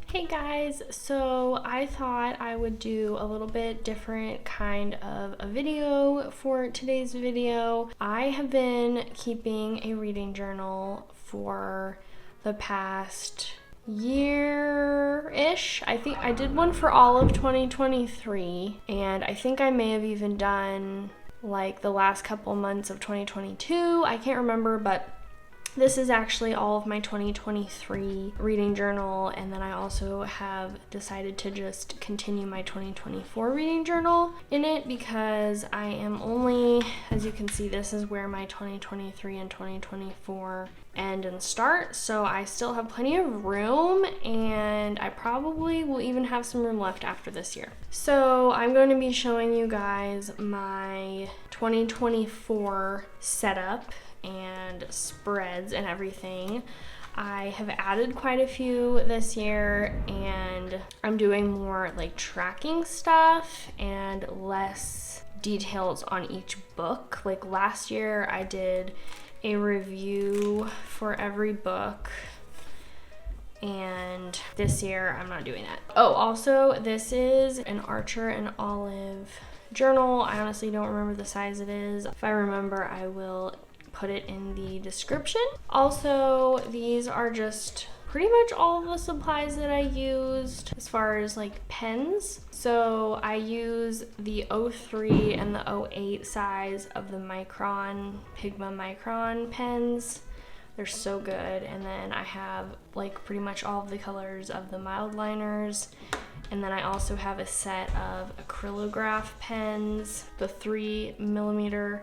Hey guys, so I thought I would do a little bit different kind of a video for today's video. I have been keeping a reading journal for the past year-ish. I think I did one for all of 2023, and I think I may have even done like the last couple months of 2022. I can't remember, but this is actually all of my 2023 reading journal, and then I also have decided to just continue my 2024 reading journal in it because I am only, as you can see, this is where my 2023 and 2024 end and start, so I still have plenty of room, and I probably will even have some room left after this year. So I'm going to be showing you guys my 2024 setup and spreads and everything. I have added quite a few this year, and I'm doing more like tracking stuff and less details on each book. Like last year I did a review for every book, and this year I'm not doing that. Oh, also this is an Archer and Olive journal. I honestly don't remember the size it is. If I remember, I will put it in the description. Also, these are just pretty much all of the supplies that I used as far as like pens. So I use the 03 and the 08 size of the Micron, Pigma Micron pens. They're so good. And then I have like pretty much all of the colors of the mild liners. And then I also have a set of acrylograph pens, the 3mm.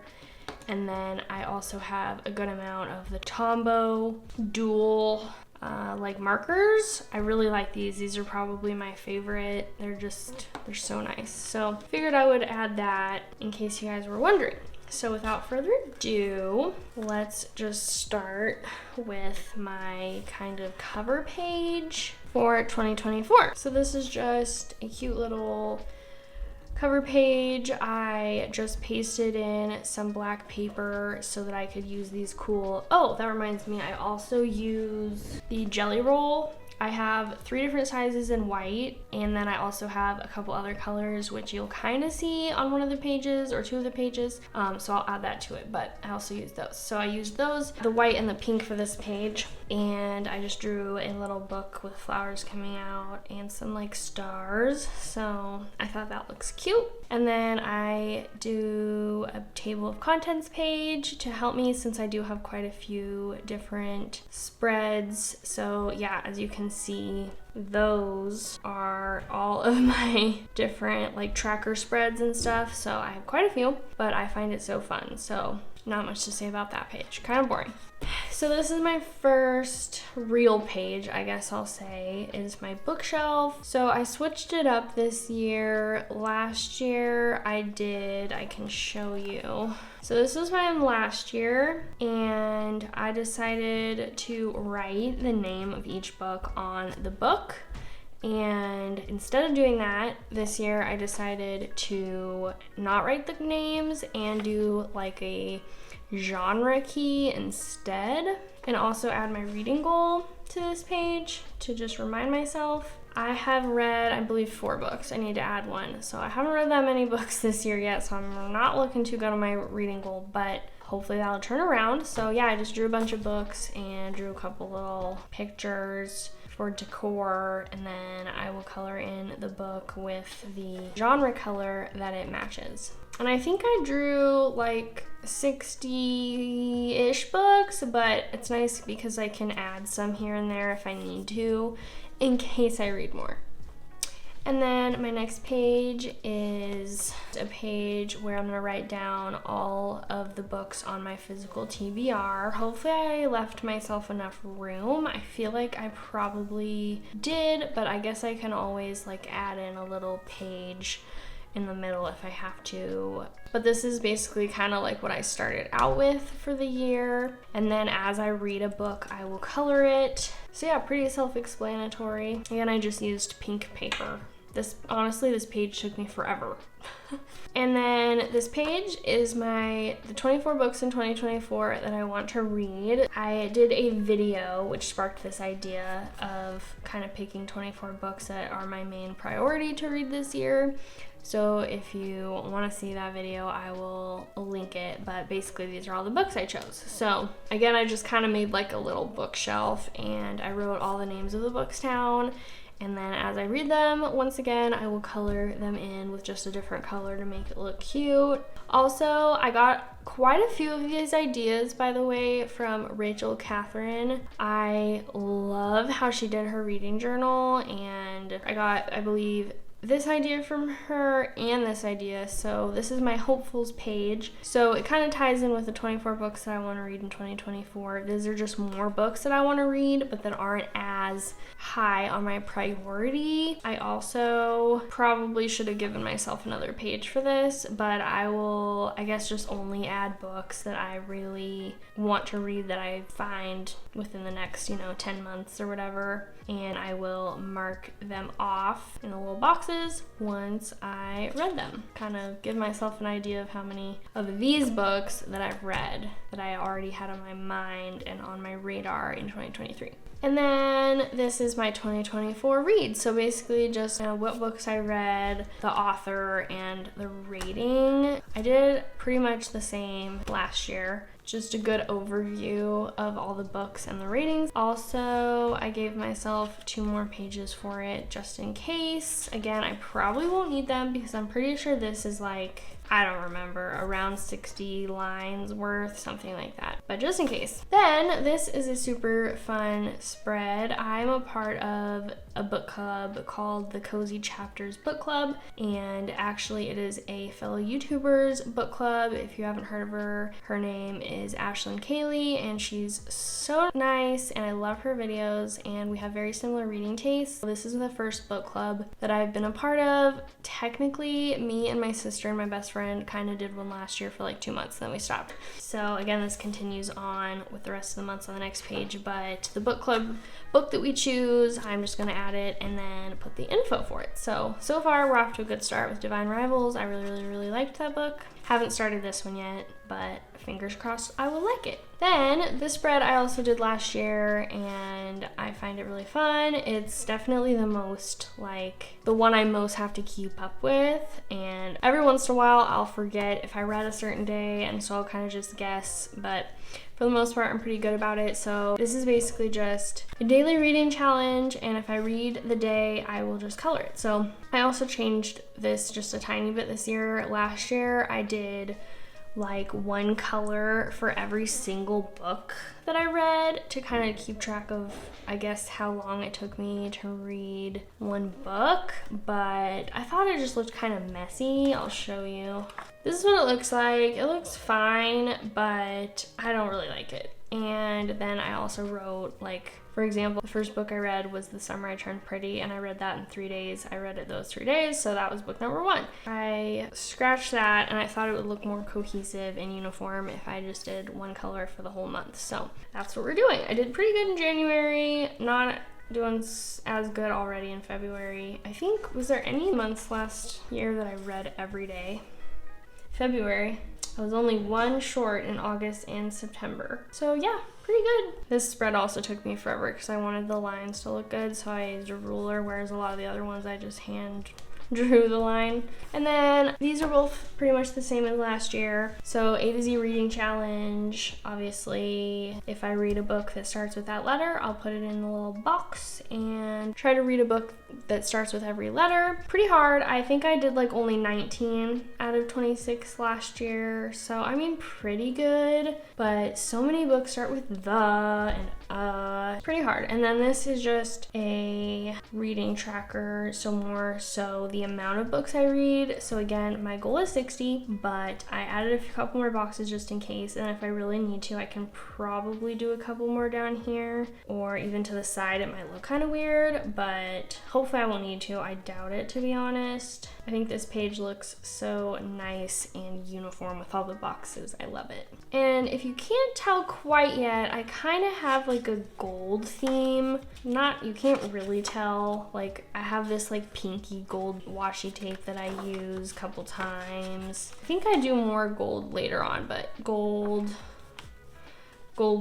And then I also have a good amount of the Tombow dual like markers. I really like these. These are probably my favorite. They're so nice. So figured I would add that in case you guys were wondering. So without further ado, let's just start with my kind of cover page for 2024. So this is just a cute little cover page. I just pasted in some black paper so that I could use these cool, oh, that reminds me, I also use the Jelly Roll. I have 3 different sizes in white, and then I also have a couple other colors which you'll kind of see on one of the pages or 2 of the pages, so I'll add that to it, but I also use those. So I used those, the white and the pink for this page, and I just drew a little book with flowers coming out and some like stars, so I thought that looks cute. And then I do a table of contents page to help me since I do have quite a few different spreads. So yeah, as you can see, those are all of my different like tracker spreads and stuff. So I have quite a few, but I find it so fun. So not much to say about that page, kind of boring. So this is my first real page, I guess I'll say, is my bookshelf. So I switched it up this year. Last year I can show you. So this was mine last year, and I decided to write the name of each book on the book. And instead of doing that, this year I decided to not write the names and do like a genre key instead, and also add my reading goal to this page to just remind myself. I have read, I believe, 4 books. I need to add 1. So I haven't read that many books this year yet, so I'm not looking to go to my reading goal, but hopefully that'll turn around. So yeah, I just drew a bunch of books and drew a couple little pictures for decor, and then I will color in the book with the genre color that it matches. And I think I drew like 60-ish books, but it's nice because I can add some here and there if I need to, in case I read more. And then my next page is a page where I'm gonna write down all of the books on my physical TBR. Hopefully I left myself enough room. I feel like I probably did, but I guess I can always like add in a little page in the middle if I have to. But this is basically kind of like what I started out with for the year, and then as I read a book I will color it. So yeah, pretty self-explanatory. Again, I just used pink paper This page took me forever. And then this page is the 24 books in 2024 that I want to read. I did a video which sparked this idea of kind of picking 24 books that are my main priority to read this year. So if you want to see that video, I will link it, but basically these are all the books I chose. So again, I just kind of made like a little bookshelf and I wrote all the names of the books down. And then as I read them, once again, I will color them in with just a different color to make it look cute. Also, I got quite a few of these ideas, by the way, from Rachel Catherine. I love how she did her reading journal, and I got, I believe, this idea from her and this idea. So this is my hopefuls page. So it kind of ties in with the 24 books that I want to read in 2024. These are just more books that I want to read, but that aren't as high on my priority. I also probably should have given myself another page for this, but I will, I guess, just only add books that I really want to read that I find within the next, 10 months or whatever. And I will mark them off in the little boxes once I read them. Kind of give myself an idea of how many of these books that I've read that I already had on my mind and on my radar in 2023. And then this is my 2024 read. So basically just what books I read, the author, and the rating. I did pretty much the same last year. Just a good overview of all the books and the ratings. Also, I gave myself 2 more pages for it just in case. Again, I probably won't need them because I'm pretty sure this is like, I don't remember, around 60 lines worth, something like that. But just in case. Then, this is a super fun spread. I'm a part of a book club called the Cozy Chapters Book Club, and actually it is a fellow YouTuber's book club. If you haven't heard of her, her name is Ashlyn Kaylee, and she's so nice, and I love her videos, and we have very similar reading tastes. This is the first book club that I've been a part of. Technically, me and my sister and my best friend kind of did one last year for like 2 months, then we stopped. So again, this continues on with the rest of the months on the next page, but the book club book that we choose, I'm just gonna add it and then put the info for it. So far we're off to a good start with Divine Rivals. I really liked that book. Haven't started this one yet, but fingers crossed I will like it. Then this spread I also did last year and I find it really fun. It's definitely the one I most have to keep up with, and every once in a while I'll forget if I read a certain day, and so I'll kind of just guess, but for the most part I'm pretty good about it. So this is basically just a daily reading challenge, and if I read the day I will just color it. So I also changed this just a tiny bit this year. Last year I did like one color for every single book that I read to kind of keep track of, I guess, how long it took me to read one book, but I thought it just looked kind of messy. I'll show you. This is what it looks like. It looks fine, but I don't really like it. And then I also wrote, like, for example, the first book I read was The Summer I Turned Pretty, and I read that in 3 days. I read it those 3 days, so that was book number 1. I scratched that, and I thought it would look more cohesive and uniform if I just did one color for the whole month. So that's what we're doing. I did pretty good in January, not doing as good already in February. I think, was there any months last year that I read every day? February. I was only 1 short in August and September. So yeah, pretty good. This spread also took me forever because I wanted the lines to look good, so I used a ruler, whereas a lot of the other ones I just hand drew the line. And then these are both pretty much the same as last year. So A to Z reading challenge. Obviously, if I read a book that starts with that letter, I'll put it in the little box and try to read a book that starts with every letter. Pretty hard. I think I did like only 19 out of 26 last year. So I mean, pretty good, but so many books start with the and pretty hard. And then this is just a reading tracker, so more so the the amount of books I read. So again, my goal is 60, but I added a couple more boxes just in case, and if I really need to, I can probably do a couple more down here, or even to the side. It might look kind of weird, but hopefully I won't need to. I doubt it, to be honest. I think this page looks so nice and uniform with all the boxes. I love it. And if you can't tell quite yet, I kind of have like a gold theme. You can't really tell. Like, I have this like pinky gold washi tape that I use a couple times. I think I do more gold later on, but gold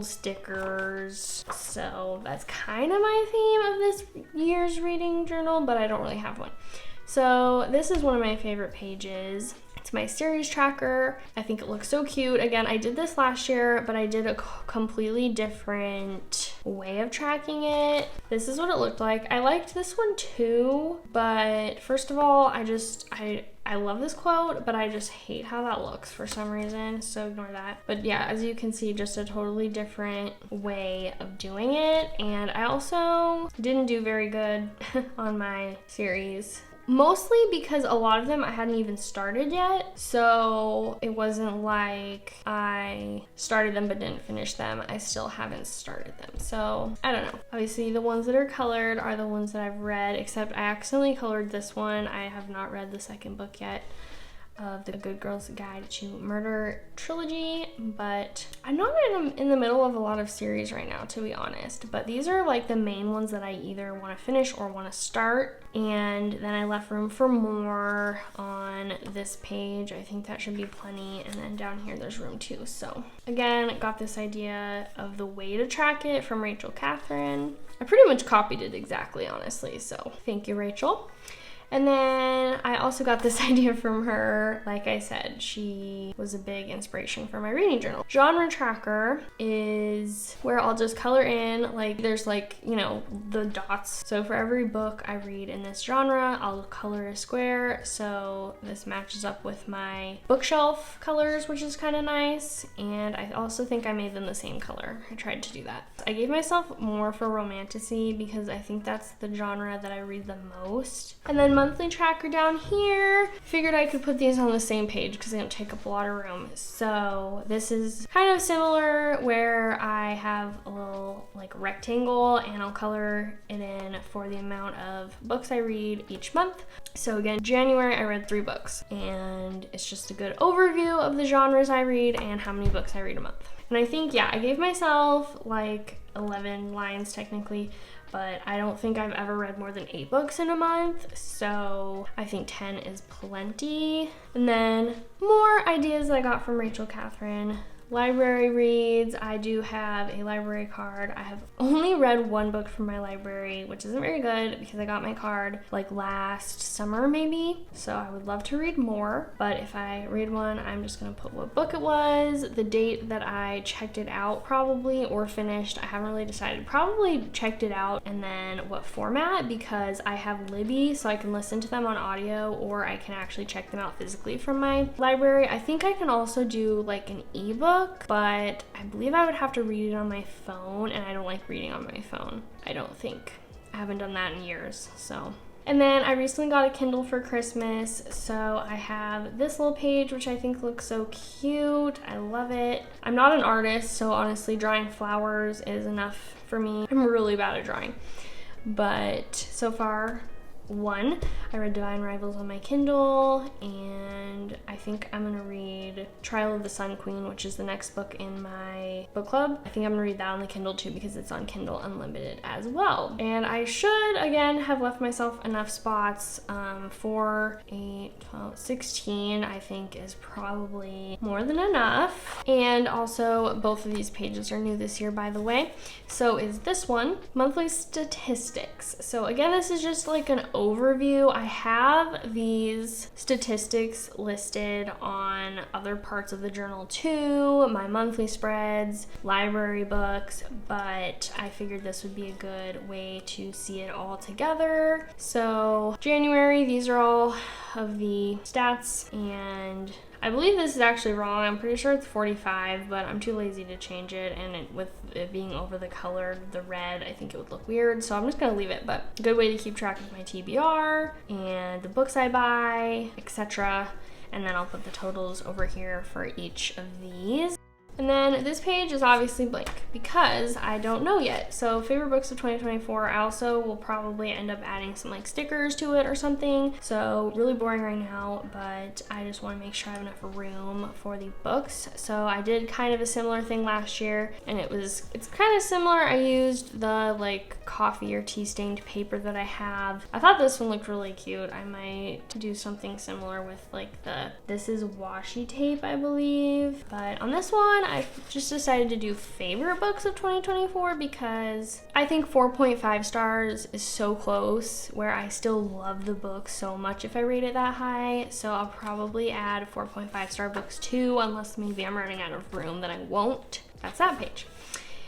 stickers. So that's kind of my theme of this year's reading journal, but I don't really have one. So this is one of my favorite pages. It's my series tracker. I think it looks so cute. Again, I did this last year, but I did a completely different way of tracking it. This is what it looked like. I liked this one too, but first of all, I love this quote, but I just hate how that looks for some reason, so ignore that. But yeah, as you can see, just a totally different way of doing it. And I also didn't do very good on my series. Mostly because a lot of them I hadn't even started yet, so it wasn't like I started them but didn't finish them. I still haven't started them, so I don't know. Obviously the ones that are colored are the ones that I've read, except I accidentally colored this one. I have not read the second book yet of the Good Girl's Guide to Murder trilogy, but I'm not in the middle of a lot of series right now, to be honest, but these are like the main ones that I either want to finish or want to start, and then I left room for more on this page. I think that should be plenty, and then down here there's room too. So again, got this idea of the way to track it from Rachel Catherine. I pretty much copied it exactly, honestly, so thank you, Rachel. And then I also got this idea from her. Like I said, she was a big inspiration for my reading journal. Genre tracker is where I'll just color in, like there's like, you know, the dots. So for every book I read in this genre, I'll color a square. So this matches up with my bookshelf colors, which is kind of nice. And I also think I made them the same color. I tried to do that. I gave myself more for romantasy because I think that's the genre that I read the most. And then monthly tracker down here. Figured I could put these on the same page because they don't take up a lot of room. So this is kind of similar where I have a little like rectangle and I'll color it in for the amount of books I read each month. So again, January I read 3 books, and it's just a good overview of the genres I read and how many books I read a month. And I think, yeah, I gave myself like 11 lines technically, but I don't think I've ever read more than 8 books in a month, so I think 10 is plenty. And then more ideas I got from Rachel Catherine. Library reads, I do have a library card. I have only read 1 book from my library, which isn't very good because I got my card like last summer maybe. So I would love to read more, but if I read one, I'm just gonna put what book it was, the date that I checked it out probably, or finished. I haven't really decided. Probably checked it out, and then what format, because I have Libby, so I can listen to them on audio, or I can actually check them out physically from my library. I think I can also do like an ebook, but I believe I would have to read it on my phone, and I don't like reading on my phone. I don't think. I haven't done that in years, so. And then I recently got a Kindle for Christmas, so I have this little page, which I think looks so cute. I love it. I'm not an artist, so honestly, drawing flowers is enough for me. I'm really bad at drawing. But so far, 1, I read Divine Rivals on my Kindle, and I think I'm gonna read Trial of the Sun Queen, which is the next book in my book club. I think I'm gonna read that on the Kindle too because it's on Kindle Unlimited as well. And I should, again, have left myself enough spots for 8, 12, 16, I think is probably more than enough. And also, both of these pages are new this year, by the way. So is this one, Monthly Statistics. So again, this is just like an overview. I have these statistics listed on other parts of the journal too, my monthly spreads, library books, but I figured this would be a good way to see it all together. So January, these are all of the stats, and I believe this is actually wrong. I'm pretty sure it's 45, but I'm too lazy to change it, and with it being over the color, the red, I think it would look weird, so I'm just gonna leave it. But a good way to keep track of my TBR and the books I buy, etc. And then I'll put the totals over here for each of these. And then this page is obviously blank because I don't know yet. So favorite books of 2024, I also will probably end up adding some like stickers to it or something. So really boring right now, but I just want to make sure I have enough room for the books. So I did kind of a similar thing last year, and it's kind of similar. I used the like coffee or tea stained paper that I have. I thought this one looked really cute. I might do something similar with like this is washi tape, I believe. But on this one, I just decided to do favorite books of 2024 because I think 4.5 stars is so close, where I still love the book so much if I rate it that high. So I'll probably add 4.5 star books too, unless maybe I'm running out of room, then I won't. That's that page.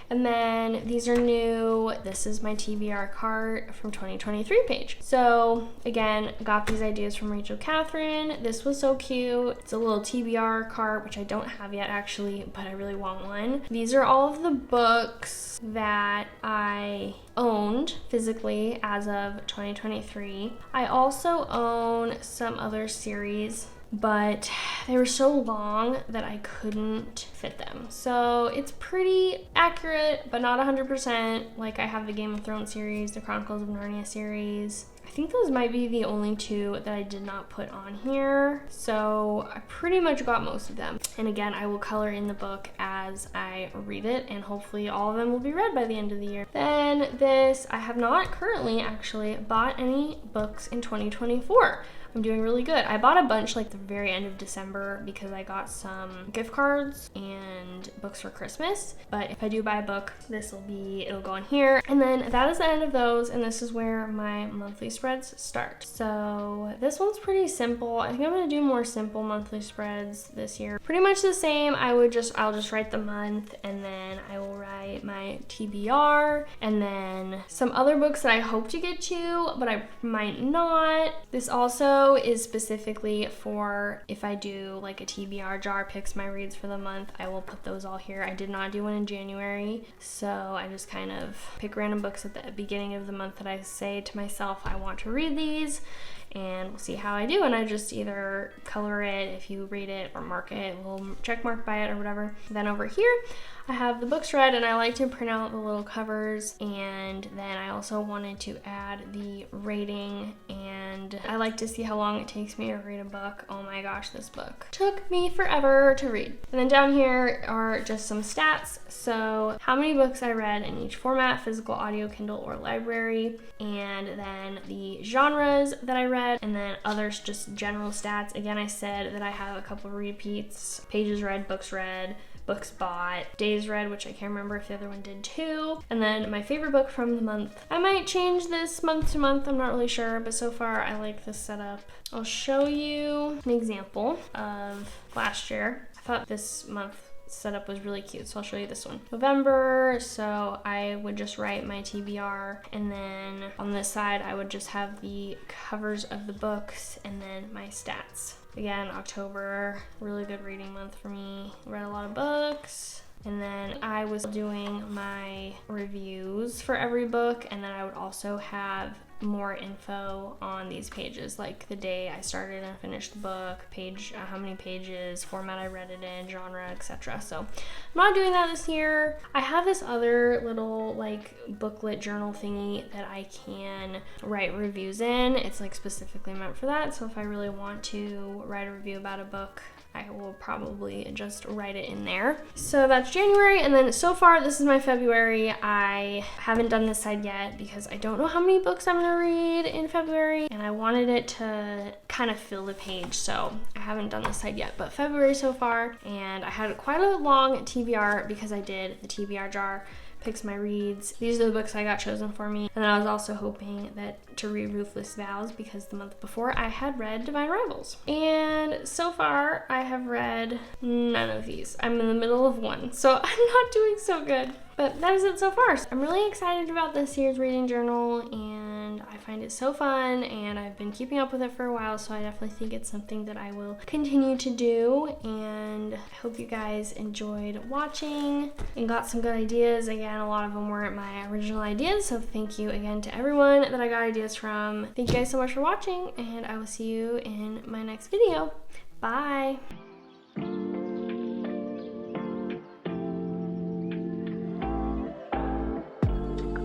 And then these are new. This is my TBR cart from 2023 page. So again, got these ideas from Rachel Catherine. This was so cute. It's a little TBR cart, which I don't have yet actually, but I really want one. These are all of the books that I owned physically as of 2023. I also own some other series, but they were so long that I couldn't fit them. So it's pretty accurate, but not 100%. Like I have the Game of Thrones series, the Chronicles of Narnia series. I think those might be the only two that I did not put on here. So I pretty much got most of them. And again, I will color in the book as I read it, and hopefully all of them will be read by the end of the year. Then this, I have not currently actually bought any books in 2024. I'm doing really good. I bought a bunch like the very end of December because I got some gift cards and books for Christmas. But if I do buy a book, it'll go on here. And then that is the end of those, and this is where my monthly spreads start. So this one's pretty simple. I think I'm gonna do more simple monthly spreads this year. Pretty much the same. I'll just write the month, and then I will write my TBR, and then some other books that I hope to get to, but I might not. This also is specifically for if I do like a TBR jar picks my reads for the month. I will put those all here. I did not do one in January, so I just kind of pick random books at the beginning of the month that I say to myself I want to read these, and we'll see how I do. And I just either color it if you read it or mark it, we'll check mark by it or whatever. Then over here I have the books read, and I like to print out the little covers, and then I also wanted to add the rating, and I like to see how long it takes me to read a book. Oh my gosh, this book took me forever to read. And then down here are just some stats. So how many books I read in each format, physical, audio, Kindle, or library, and then the genres that I read, and then others just general stats. Again, I said that I have a couple repeats, pages read, books bought, days read, which I can't remember if the other one did too. And then my favorite book from the month. I might change this month to month, I'm not really sure, but so far I like this setup. I'll show you an example of last year. I thought this month setup was really cute, so I'll show you this one. November, so I would just write my TBR, and then on this side I would just have the covers of the books and then my stats. Again, October, really good reading month for me. Read a lot of books. And then I was doing my reviews for every book, and then I would also have more info on these pages, like the day I started and finished the book, page, how many pages, format I read it in, genre, etc. So I'm not doing that this year. I have this other little like booklet journal thingy that I can write reviews in. It's like specifically meant for that. So if I really want to write a review about a book, I will probably just write it in there. So that's January, and then so far this is my February. I haven't done this side yet because I don't know how many books I'm gonna read in February, and I wanted it to kind of fill the page, so I haven't done this side yet. But February so far, and I had quite a long TBR because I did the TBR jar picks my reads. These are the books I got chosen for me. And then I was also hoping that to read Ruthless Vows because the month before I had read Divine Rivals. And so far I have read none of these. I'm in the middle of one, so I'm not doing so good. But that is it so far. I'm really excited about this year's reading journal, and and I find it so fun, and I've been keeping up with it for a while, so I definitely think it's something that I will continue to do. And I hope you guys enjoyed watching and got some good ideas. Again, a lot of them weren't my original ideas, so thank you again to everyone that I got ideas from. Thank you guys so much for watching, and I will see you in my next video. Bye!